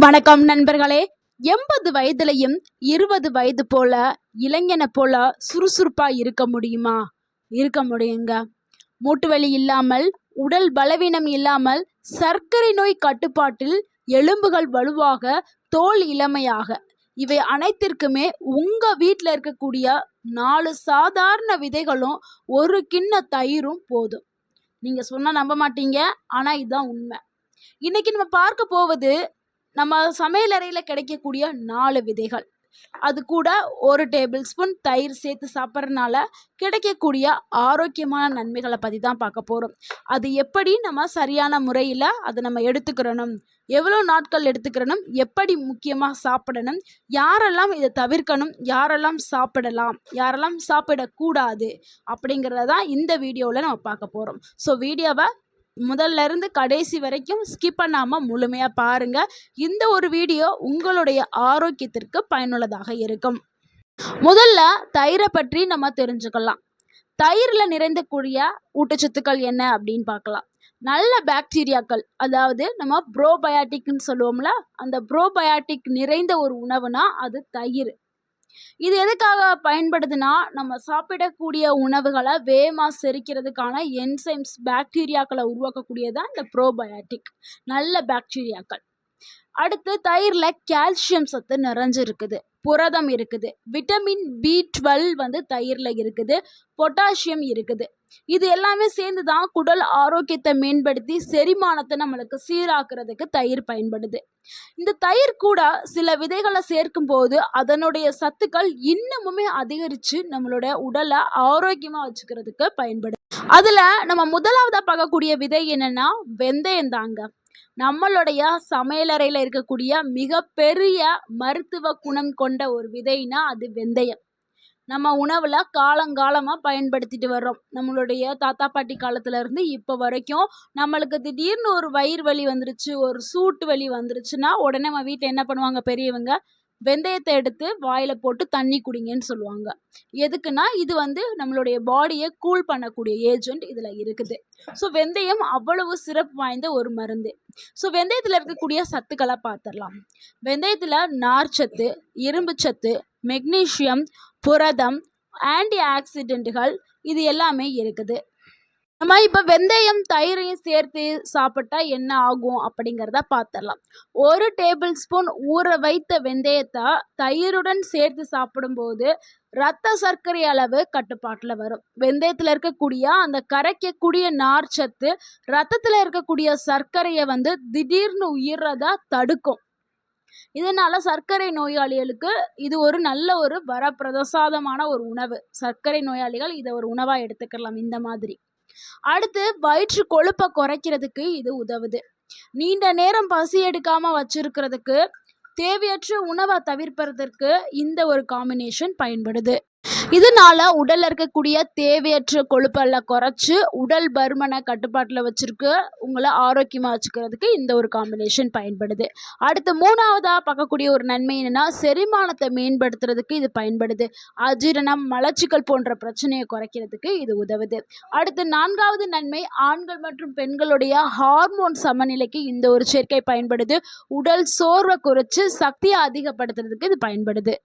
வணக்கம் நண்பர்களே. 80 வயதிலையும் 20 வயது போல இளைஞனை போல சுறுசுறுப்பா இருக்க முடியுமா? இருக்க முடியுங்க. மூட்டு வலி இல்லாமல், உடல் பலவீனம் இல்லாமல், சர்க்கரை நோய் கட்டுப்பாட்டில், எலும்புகள் வலுவாக, தோல் இளமையாக, இவை அனைத்திற்குமே உங்க வீட்டில் இருக்கக்கூடிய 4 சாதாரண விதைகளும் ஒரு கிண்ண தயிரும் போதும். நீங்க சொன்னா நம்ப மாட்டீங்க, ஆனா இதுதான் உண்மை. இன்னைக்கு நம்ம பார்க்க போவது நம்ம சமையலறையில் கிடைக்கக்கூடிய 4 விதைகள். அது கூட 1 டேபிள் ஸ்பூன் தயிர் சேர்த்து சாப்பிட்றதுனால கிடைக்கக்கூடிய ஆரோக்கியமான நன்மைகளை பற்றி தான் பார்க்க போகிறோம். அது எப்படி நம்ம சரியான முறையில் அதை நம்ம எடுத்துக்கிறணும், எவ்வளோ நாட்கள் எடுத்துக்கிறணும், எப்படி முக்கியமாக சாப்பிடணும், யாரெல்லாம் இதை தவிர்க்கணும், யாரெல்லாம் சாப்பிடலாம், யாரெல்லாம் சாப்பிடக்கூடாது அப்படிங்கிறத தான் இந்த வீடியோவில் நம்ம பார்க்க போகிறோம். ஸோ வீடியோவை முதல்ல இருந்து கடைசி வரைக்கும் ஸ்கிப் பண்ணாமல் முழுமையாக பாருங்கள். இந்த ஒரு வீடியோ உங்களுடைய ஆரோக்கியத்திற்கு பயனுள்ளதாக இருக்கும். முதல்ல தயிரை பற்றி நம்ம தெரிஞ்சுக்கலாம். தயிரில் நிறைந்தக்கூடிய ஊட்டச்சத்துக்கள் என்ன அப்படின்னு பார்க்கலாம். நல்ல பாக்டீரியாக்கள், அதாவது நம்ம ப்ரோபயாட்டிக்னு சொல்லுவோம்ல, அந்த ப்ரோபயாட்டிக் நிறைந்த ஒரு உணவுனா அது தயிர். இது எதுக்காக பயன்படுதுன்னா, நம்ம சாப்பிடக்கூடிய உணவுகளை வேகமாக செரிக்கிறதுக்கான என்சைம்ஸ், பாக்டீரியாக்களை உருவாக்கக்கூடியதான் இந்த ப்ரோபயாட்டிக், நல்ல பாக்டீரியாக்கள். அடுத்து தயிரில் கால்சியம் சத்து நிறைஞ்சு இருக்குது, புரதம் இருக்குது, விட்டமின் B12 தயிரில் இருக்குது, பொட்டாசியம் இருக்குது. இது எல்லாமே சேர்ந்து தான் குடல் ஆரோக்கியத்தை மேம்படுத்தி செரிமானத்தை நம்மளுக்கு சீராக்குறதுக்கு தயிர் பயன்படுது. இந்த தயிர் கூட சில விதைகளை சேர்க்கும் போது அதனுடைய சத்துக்கள் இன்னமுமே அதிகரித்து நம்மளோட உடலை ஆரோக்கியமாக வச்சுக்கிறதுக்கு பயன்படுது. அதில் நம்ம முதலாவதாக பார்க்கக்கூடிய விதை என்னன்னா வெந்தயம் தாங்க. நம்மளுடைய சமையலறையில் இருக்கக்கூடிய மிகப்பெரிய மருத்துவ குணம் கொண்ட ஒரு விதைனா அது வெந்தயம். நம்ம உணவில் காலங்காலமாக பயன்படுத்திட்டு வர்றோம். நம்மளுடைய தாத்தா பாட்டி காலத்துலேருந்து இப்போ வரைக்கும் நம்மளுக்கு திடீர்னு ஒரு வயிறு வலி வந்துருச்சு, ஒரு சூட்டு வலி வந்துருச்சுன்னா உடனே நம்ம வீட்டில் என்ன பண்ணுவாங்க பெரியவங்க, வெந்தயத்தை எடுத்து வாயில் போட்டு தண்ணி குடிங்கன்னு சொல்லுவாங்க. எதுக்குன்னா இது நம்மளுடைய பாடியை கூல் பண்ணக்கூடிய ஏஜென்ட் இதில் இருக்குது. ஸோ வெந்தயம் அவ்வளவு சிறப்பு வாய்ந்த ஒரு மருந்து. ஸோ வெந்தயத்தில் இருக்கக்கூடிய சத்துக்களை பார்த்துடலாம். வெந்தயத்தில் நார்ச்சத்து, இரும்பு சத்து, மெக்னீஷியம், புரதம், ஆன்டி ஆக்சிடென்ட்டுகள் இது எல்லாமே இருக்குது. நம்ம இப்போ வெந்தயம் தயிரையும் சேர்த்து சாப்பிட்டா என்ன ஆகும் அப்படிங்கிறத பார்த்துடலாம். 1 டேபிள் ஸ்பூன் ஊற வைத்த வெந்தயத்தை தயிருடன் சேர்த்து சாப்பிடும்போது இரத்த சர்க்கரை அளவு கட்டுப்பாட்டில் வரும். வெந்தயத்தில் இருக்கக்கூடிய அந்த கரைக்கக்கூடிய நார்ச்சத்து ரத்தத்தில் இருக்கக்கூடிய சர்க்கரையை திடீர்னு உயிர்றதா தடுக்கும். இதனால சர்க்கரை நோயாளிகளுக்கு இது ஒரு நல்ல ஒரு வரப்பிரசாதமான ஒரு உணவு. சர்க்கரை நோயாளிகள் இதை ஒரு உணவாக எடுத்துக்கலாம் இந்த மாதிரி. அடுத்து வயிற்று கொழுப்பை குறைக்கிறதுக்கு இது உதவுது. நீண்ட நேரம் பசி எடுக்காம வச்சிருக்கிறதுக்கு, தேவையற்ற உணவை தவிர்ப்பதற்கு இந்த ஒரு காம்பினேஷன் பயன்படுது. இதனால உடல்ல இருக்கக்கூடிய தேவையற்ற கொழுப்பெல்லாம் குறைச்சு உடல் பருமனை கட்டுப்பாட்டில் வச்சிருக்கு, உங்களை ஆரோக்கியமாக வச்சுக்கிறதுக்கு இந்த ஒரு காம்பினேஷன் பயன்படுது. அடுத்து 3ஆவதா பார்க்கக்கூடிய ஒரு நன்மை என்னன்னா, செரிமானத்தை மேம்படுத்துறதுக்கு இது பயன்படுது. அஜீரணம், மலச்சிக்கல் போன்ற பிரச்சனையை குறைக்கிறதுக்கு இது உதவுது. அடுத்து 4ஆவது நன்மை, ஆண்கள் மற்றும் பெண்களுடைய ஹார்மோன் சமநிலைக்கு இந்த ஒரு சேர்க்கை பயன்படுது. உடல் சோர்வை குறைச்சு சக்தியை அதிகப்படுத்துறதுக்கு இது பயன்படுது.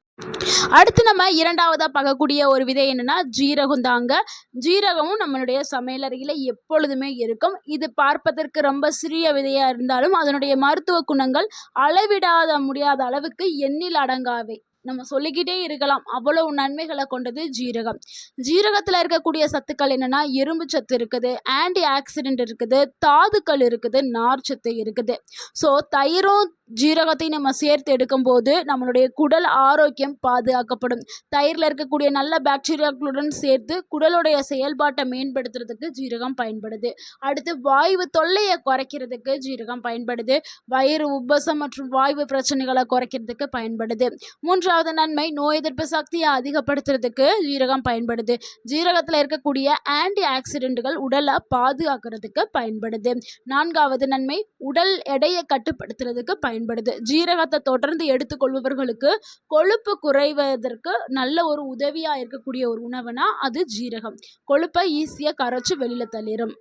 அடுத்து நம்ம 2ஆவதா பார்க்கக்கூடிய ஒரு விதை என்னன்னா ஜீரகம் தாங்க. ஜீரகமும் நம்மளுடைய சமையலறையில் எப்பொழுதுமே இருக்கும். இது பார்ப்பதற்கு ரொம்ப சிறிய விதையா இருந்தாலும் அதனுடைய மருத்துவ குணங்கள் அளவிடாத முடியாத அளவுக்கு எண்ணில் அடங்காவை. நம்ம சொல்லிக்கிட்டே இருக்கலாம், அவ்வளவு நன்மைகளை கொண்டது ஜீரகம். ஜீரகத்தில் இருக்கக்கூடிய சத்துக்கள் என்னன்னா, இரும்பு சத்து இருக்குது, ஆன்டி ஆக்சிடென்ட் இருக்குது, தாதுக்கள் இருக்குது, நார் சத்து இருக்குது. ஸோ தயிரும் ஜீரகத்தையும் நம்ம சேர்த்து எடுக்கும்போது நம்மளுடைய குடல் ஆரோக்கியம் பாதுகாக்கப்படும். தயிரில் இருக்கக்கூடிய நல்ல பாக்டீரியாக்களுடன் சேர்த்து குடலுடைய செயல்பாட்டை மேம்படுத்துறதுக்கு ஜீரகம் பயன்படுது. அடுத்து வாயு தொல்லையை குறைக்கிறதுக்கு ஜீரகம் பயன்படுது. வயிறு உப்பசம் மற்றும் வாயு பிரச்சனைகளை குறைக்கிறதுக்கு பயன்படுது. 3ஆவது நன்மை, நோய் எதிர்ப்பு சக்தியை அதிகப்படுத்துறதுக்கு ஜீரகம் பயன்படுது. ஜீரகத்தில் இருக்கக்கூடிய ஆன்டி ஆக்சிடென்ட்டுகள் உடலை பாதுகாக்கிறதுக்கு பயன்படுது. 4ஆவது நன்மை, உடல் எடையை கட்டுப்படுத்துறதுக்கு பயன்படுது. ஜீரகத்தை தொடர்ந்து எடுத்துக்கொள்பவர்களுக்கு கொழுப்பு குறைவதற்கு நல்ல ஒரு உதவியா இருக்கக்கூடிய ஒரு உணவுனா அது ஜீரகம். கொழுப்பை ஈஸியா கரைச்சு வெளியில தள்ளிடும்.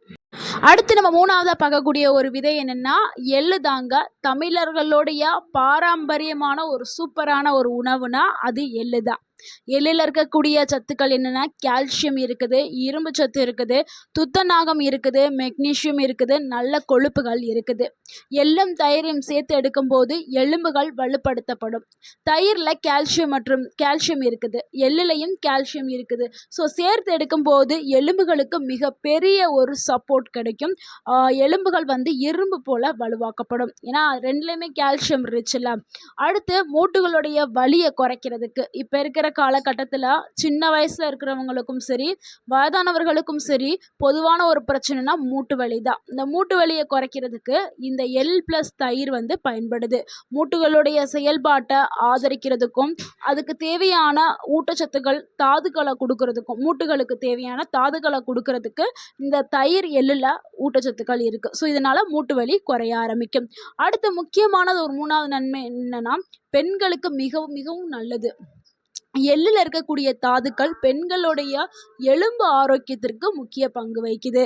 அடுத்து நம்ம மூணாவதா பார்க்கக்கூடிய ஒரு விதை என்னன்னா எள்ளு தாங்க. தமிழர்களுடைய பாரம்பரியமான ஒரு சூப்பரான ஒரு உணவுனா அது எள்ளு தான். எள்ளில் இருக்கக்கூடிய சத்துக்கள் என்னென்னா கால்சியம் இருக்குது, இரும்பு சத்து இருக்குது, துத்தநாகம் இருக்குது, மெக்னீஷியம் இருக்குது, நல்ல கொழுப்புகள் இருக்குது. எள்ளும் தயிரையும் சேர்த்து எடுக்கும்போது எலும்புகள் வலுப்படுத்தப்படும். தயிரில் கால்சியம் இருக்குது, எள்ளுலையும் கால்சியம் இருக்குது. ஸோ சேர்த்து எடுக்கும்போது எலும்புகளுக்கு மிகப்பெரிய ஒரு சப்போர்ட் கிடைக்கும். எலும்புகள் இரும்பு போல வலுவாக்கப்படும். ஏன்னா ரெண்டுலேயுமே கால்சியம் ரிச்சில். அடுத்து மூட்டுகளுடைய வலியை குறைக்கிறதுக்கு இப்போ இருக்கிற காலகட்டத்தில் சின்ன வயசில் இருக்கிறவங்களுக்கும் சரி வயதானவர்களுக்கும் சரி பொதுவான ஒரு பிரச்சனைனா மூட்டு வலி தான். இந்த மூட்டு வலியை குறைக்கிறதுக்கு இந்த எள் ப்ளஸ் தயிர் பயன்படுது. மூட்டுகளுடைய செயல்பாட்டை ஆதரிக்கிறதுக்கும் அதுக்கு தேவையான ஊட்டச்சத்துக்கள் தாதுக்களை கொடுக்கறதுக்கும் மூட்டுகளுக்கு தேவையான தாதுக்களை கொடுக்கறதுக்கு இந்த தயிர் எள்ளில் ஊட்டச்சத்துக்கள் இருக்குது. ஸோ இதனால் மூட்டு வலி குறைய ஆரம்பிக்கும். அடுத்து முக்கியமானது ஒரு மூணாவது நன்மை என்னன்னா பெண்களுக்கு மிகவும் மிகவும் நல்லது. எள்ளில் இருக்கக்கூடிய தாதுக்கள் பெண்களுடைய எலும்பு ஆரோக்கியத்திற்கு முக்கிய பங்கு வகிக்குது.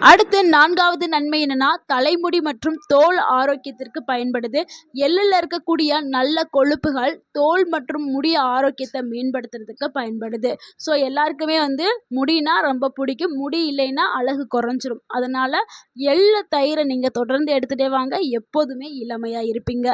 அடுத்து நான்காவது நன்மை என்னன்னா தலைமுடி மற்றும் தோல் ஆரோக்கியத்திற்கு பயன்படுது. எள்ளில் இருக்கக்கூடிய நல்ல கொழுப்புகள் தோல் மற்றும் முடி ஆரோக்கியத்தை மேம்படுத்துறதுக்கு பயன்படுது. ஸோ எல்லாருக்குமே முடினா ரொம்ப பிடிக்கும். முடி இல்லைன்னா அழகு குறைஞ்சிரும். அதனால எள்ளு தயிரை நீங்கள் தொடர்ந்து எடுத்துகிட்டே வாங்க, எப்போதுமே இளமையாக இருப்பீங்க.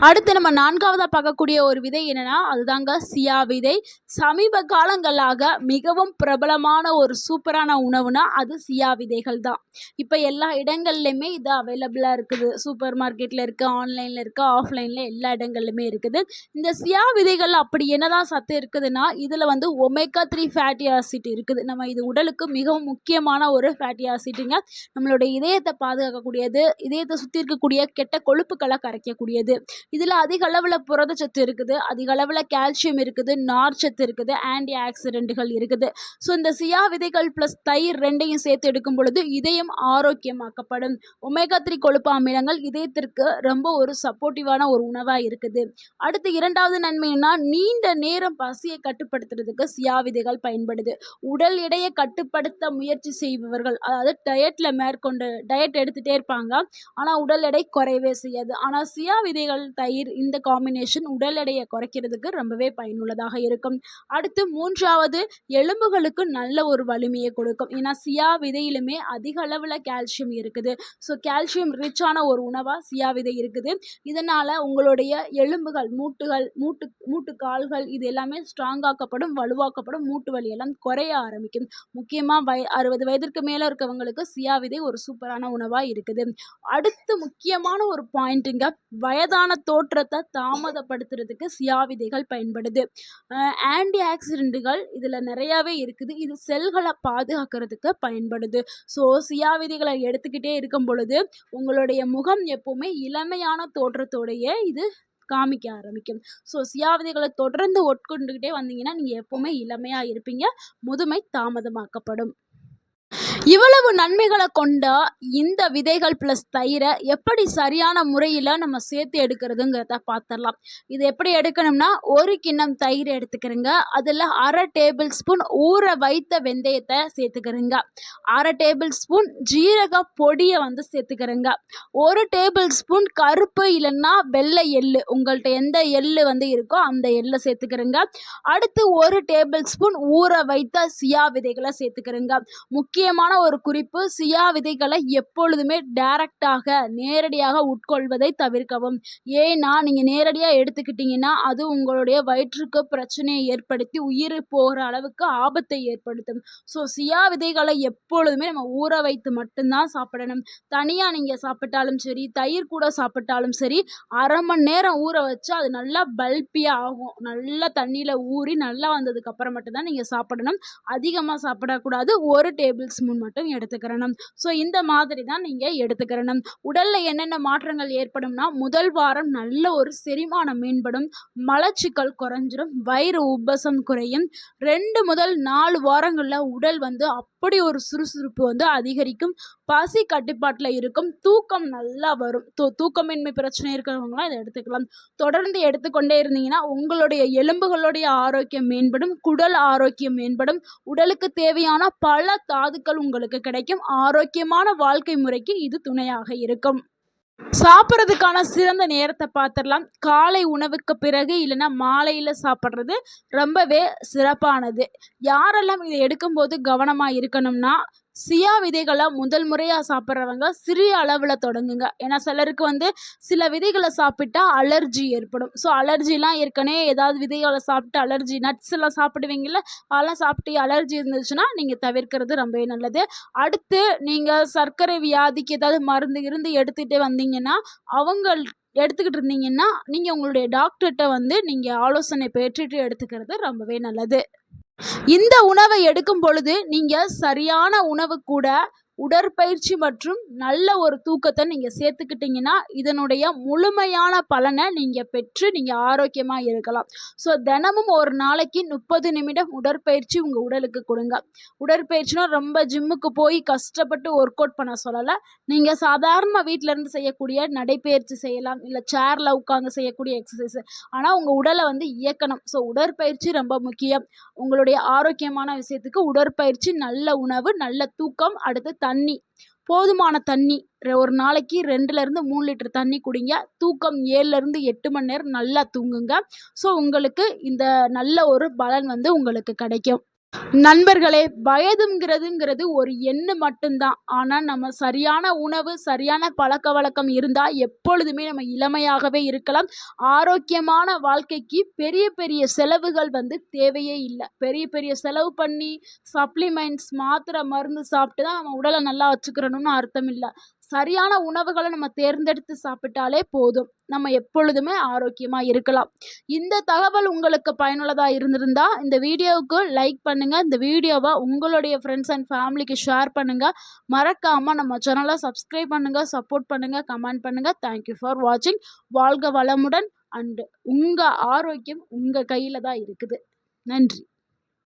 அடுத்து நம்ம நான்காவதாக பார்க்கக்கூடிய ஒரு விதை என்னன்னா அதுதாங்க சியா விதை. சமீப காலங்களாக மிகவும் பிரபலமான ஒரு சூப்பரான உணவுனா அது சியா விதைகள் தான். இப்போ எல்லா இடங்கள்லையுமே இது அவைலபிளாக இருக்குது. சூப்பர் மார்க்கெட்டில் இருக்குது, ஆன்லைனில் இருக்குது, ஆஃப்லைனில் எல்லா இடங்கள்லையுமே இருக்குது. இந்த சியா விதைகள் அப்படி என்னதான் சத்து இருக்குதுன்னா இதில் ஒமேகா 3 ஃபேட்டி ஆசிட் இருக்குது. நம்ம இது உடலுக்கு மிகவும் முக்கியமான ஒரு ஃபேட்டி ஆசிட்டுங்க. நம்மளுடைய இதயத்தை பாதுகாக்கக்கூடியது, இதயத்தை சுற்றி இருக்கக்கூடிய கெட்ட கொழுப்புக்களை கரைக்கக்கூடியது. இதில் அதிக அளவில் புரதச்சத்து இருக்குது, அதிக அளவில் கால்சியம் இருக்குது, நார்ச்சத்து இருக்குது, ஆன்டி ஆக்சிடென்ட்கள் இருக்குது. ஸோ இந்த சியா விதைகள் ப்ளஸ் தயிர் ரெண்டையும் சேர்த்து எடுக்கும் பொழுது இதயம் ஆரோக்கியமாக்கப்படும். ஒமேகா 3 கொழுப்பு அமிலங்கள் இதயத்திற்கு ரொம்ப ஒரு சப்போர்ட்டிவான ஒரு உணவாக இருக்குது. அடுத்து இரண்டாவது நன்மைன்னா நீண்ட நேரம் பசியை கட்டுப்படுத்துறதுக்கு சியா விதைகள் பயன்படுது. உடல் எடையை கட்டுப்படுத்த முயற்சி செய்பவர்கள், அதாவது டயட் எடுத்துகிட்டே இருப்பாங்க, ஆனால் உடல் எடை குறையவே செய்யாது. ஆனால் சியா விதைகள் தயிர் இந்த காம்பினேஷன் உடல் எடையை குறைக்கிறதுக்கு ரொம்பவே பயனுள்ளதாக இருக்கும். அடுத்து மூன்றாவது எலும்புகளுக்கு நல்ல ஒரு வலிமையை கொடுக்கும். ஏன்னா சியா விதையிலுமே அதிக அளவில் கால்சியம் இருக்குது. ஸோ கால்சியம் ரிச்சான ஒரு உணவாக சியா விதை இருக்குது. இதனால் உங்களுடைய எலும்புகள் மூட்டு கால்கள் இது எல்லாமே ஸ்ட்ராங்காக்கப்படும், வலுவாக்கப்படும், மூட்டு வலி எல்லாம் குறைய ஆரம்பிக்கும். முக்கியமாக 60 வயதிற்கு மேலே இருக்கவங்களுக்கு சியா விதை ஒரு சூப்பரான உணவாக இருக்குது. அடுத்து முக்கியமான ஒரு பாயிண்ட்டுங்க, வயதான தோற்றத்தை தாமதப்படுத்துறதுக்கு சியா விதைகள் பயன்படுது. ஆன்டி ஆக்சிடென்ட்டுகள் இதில் நிறையாவே இருக்குது. இது செல்களை பாதுகாக்கிறதுக்கு பயன்படுது. ஸோ சியா விதைகளை எடுத்துக்கிட்டே இருக்கும் பொழுது உங்களுடைய முகம் எப்போவுமே இளமையான தோற்றத்தோடையே இது காமிக்க ஆரம்பிக்கும். ஸோ சியா விதைகளை தொடர்ந்து உட்கொண்டுக்கிட்டே வந்தீங்கன்னா நீங்கள் எப்போவுமே இளமையாக இருப்பீங்க, முதுமை தாமதமாக்கப்படும். இவ்வளவு நன்மைகளை கொண்ட இந்த விதைகள் ப்ளஸ் தயிரை எப்படி சரியான முறையில் நம்ம சேர்த்து எடுக்கிறதுங்கிறத பார்த்துடலாம். இது எப்படி எடுக்கணும்னா ஒரு கிண்ணம் தயிர் எடுத்துக்கிறேங்க, அதில் 1/2 டேபிள் ஸ்பூன் ஊற வைத்த வெந்தயத்தை சேர்த்துக்கிறேங்க, 1/2 டேபிள் ஸ்பூன் ஜீரக பொடியை சேர்த்துக்கிறேங்க, 1 டேபிள் ஸ்பூன் கருப்பு இல்லைன்னா வெள்ளை எள்ளு, உங்கள்கிட்ட எந்த எள்ளு இருக்கோ அந்த எள்ளை சேர்த்துக்கிறேங்க. அடுத்து 1 டேபிள் ஸ்பூன் ஊற வைத்த சியா விதைகளை சேர்த்துக்கிறேங்க. முக்கியமான ஒரு குறிப்பு, சியா விதைகளை எப்பொழுதுமே நேரடியாக உட்கொள்வதை தவிர்க்கவும். ஏன்னா நீங்கள் நேரடியாக எடுத்துக்கிட்டீங்கன்னா அது உங்களுடைய வயிற்றுக்கு பிரச்சனையை ஏற்படுத்தி உயிர் போகிற அளவுக்கு ஆபத்தை ஏற்படுத்தும். ஸோ சியா விதைகளை எப்பொழுதுமே நம்ம ஊற வைத்து மட்டும்தான் சாப்பிடணும். தனியாக நீங்கள் சாப்பிட்டாலும் சரி, தயிர் கூட சாப்பிட்டாலும் சரி, 1/2 மணி நேரம் ஊற வச்சு அது நல்லா பல்பியாக ஆகும். நல்லா தண்ணியில் ஊறி நல்லா வந்ததுக்கு அப்புறம் மட்டும்தான் நீங்கள் சாப்பிடணும். அதிகமாக சாப்பிடக்கூடாது. 1 டேபிள் ஸ்பூன் மட்டும் எடுத்துக்கிறணும். ஸோ இந்த மாதிரி தான் நீங்கள் எடுத்துக்கிறணும். உடலில் என்னென்ன மாற்றங்கள் ஏற்படும்னா முதல் வாரம் நல்ல ஒரு செரிமானம் மேம்படும், மலச்சிக்கல் குறைஞ்சிரும், வயிறு உப்பசம் குறையும். 2 முதல் 4 வாரங்களில் உடல் அப்படி ஒரு சுறுசுறுப்பு வந்து அதிகரிக்கும். பசி கட்டுப்பாட்டில் இருக்கும். தூக்கம் நல்லா வரும். தூக்கமின்மை பிரச்சனை இருக்கிறவங்களாம் இதை எடுத்துக்கலாம். தொடர்ந்து எடுத்துக்கொண்டே இருந்தீங்கன்னா உங்களுடைய எலும்புகளுடைய ஆரோக்கியம் மேம்படும், குடல் ஆரோக்கியம் மேம்படும், உடலுக்கு தேவையான பல தாதுக்கள் உங்களுக்கு கிடைக்கும். ஆரோக்கியமான வாழ்க்கை முறைக்கு இது துணையாக இருக்கும். சாப்பிட்றதுக்கான சிறந்த நேரத்தை பார்த்துடலாம். காலை உணவுக்கு பிறகு இல்லைன்னா மாலையில் சாப்பிட்றது ரொம்பவே சிறப்பானது. யாரெல்லாம் இதை எடுக்கும்போது கவனமாக இருக்கணும்னா, சியா விதைகளை முதல் முறையாக சாப்பிட்றவங்க சிறிய அளவில் தொடங்குங்க. ஏன்னா சிலருக்கு வந்து சில விதைகளை சாப்பிட்டா அலர்ஜி ஏற்படும். ஸோ அலர்ஜிலாம் ஏற்கனவே ஏதாவது விதைகளை சாப்பிட்டு அலர்ஜி, நட்ஸ் எல்லாம் சாப்பிடுவீங்கள்ல, அதெல்லாம் சாப்பிட்டு அலர்ஜி இருந்துச்சுன்னா நீங்கள் தவிர்க்கிறது ரொம்பவே நல்லது. அடுத்து நீங்கள் சர்க்கரை வியாதிக்கு ஏதாவது மருந்து இருந்து எடுத்துகிட்டே வந்தீங்கன்னா, அவங்க எடுத்துக்கிட்டு இருந்தீங்கன்னா நீங்கள் உங்களுடைய டாக்டர்கிட்ட வந்து நீங்கள் ஆலோசனை பெற்றுட்டு எடுத்துக்கிறது ரொம்பவே நல்லது. இந்த உணவை எடுக்கும் பொழுது நீங்கள் சரியான உணவு கூட உடற்பயிற்சி மற்றும் நல்ல ஒரு தூக்கத்தை நீங்கள் சேர்த்துக்கிட்டிங்கன்னா இதனுடைய முழுமையான பலனை நீங்கள் பெற்று நீங்கள் ஆரோக்கியமாக இருக்கலாம். ஸோ தினமும் ஒரு நாளைக்கு 30 நிமிடம் உடற்பயிற்சி உங்கள் உடலுக்கு கொடுங்க. உடற்பயிற்சினா ரொம்ப ஜிம்முக்கு போய் கஷ்டப்பட்டு ஒர்க் அவுட் பண்ண சொல்லலை. நீங்கள் சாதாரண வீட்டிலேருந்து செய்யக்கூடிய நடைப்பயிற்சி செய்யலாம், இல்லை சேரில் உட்காந்து செய்யக்கூடிய எக்ஸசைஸ். ஆனால் உங்கள் உடலை வந்து இயக்கணும். ஸோ உடற்பயிற்சி ரொம்ப முக்கியம். உங்களுடைய ஆரோக்கியமான விஷயத்துக்கு உடற்பயிற்சி, நல்ல உணவு, நல்ல தூக்கம், அடுத்து தண்ணி, போதுமான தண்ணி. ஒரு நாளைக்கு 2லேருந்து 3 லிட்டர் தண்ணி குடிங்க. தூக்கம் 7லேருந்து 8 மணி நேரம் நல்லா தூங்குங்க. ஸோ உங்களுக்கு இந்த நல்ல ஒரு பலன் வந்து உங்களுக்கு கிடைக்கும். நண்பர்களே, வயதுங்கிறதுங்கிறது ஒரு எண்ணு மட்டும்தான். ஆனால் நம்ம சரியான உணவு, சரியான பழக்க வழக்கம் இருந்தால் எப்பொழுதுமே நம்ம இளமையாகவே இருக்கலாம். ஆரோக்கியமான வாழ்க்கைக்கு பெரிய பெரிய செலவுகள் வந்து தேவையே இல்லை. பெரிய பெரிய செலவு பண்ணி சப்ளிமெண்ட்ஸ், மாத்திரை, மருந்து சாப்பிட்டு தான் நம்ம உடலை நல்லா வச்சுக்கிறணும்னு அர்த்தம் இல்லை. சரியான உணவுகளை நம்ம தேர்ந்தெடுத்து சாப்பிட்டாலே போதும். நம்ம எப்பொழுதுமே ஆரோக்கியமாக இருக்கலாம். இந்த தகவல் உங்களுக்கு பயனுள்ளதாக இருந்திருந்தா இந்த வீடியோவுக்கு லைக் பண்ணுங்கள். இந்த வீடியோவை உங்களுடைய ஃப்ரெண்ட்ஸ் அண்ட் ஃபேமிலிக்கு ஷேர் பண்ணுங்கள். மறக்காமல் நம்ம சேனலை சப்ஸ்கிரைப் பண்ணுங்கள், சப்போர்ட் பண்ணுங்கள், கமெண்ட் பண்ணுங்கள். தேங்க்யூ ஃபார் வாட்சிங். வாழ்க வளமுடன். அண்டு உங்கள் ஆரோக்கியம் உங்கள் கையில் தான் இருக்குது. நன்றி.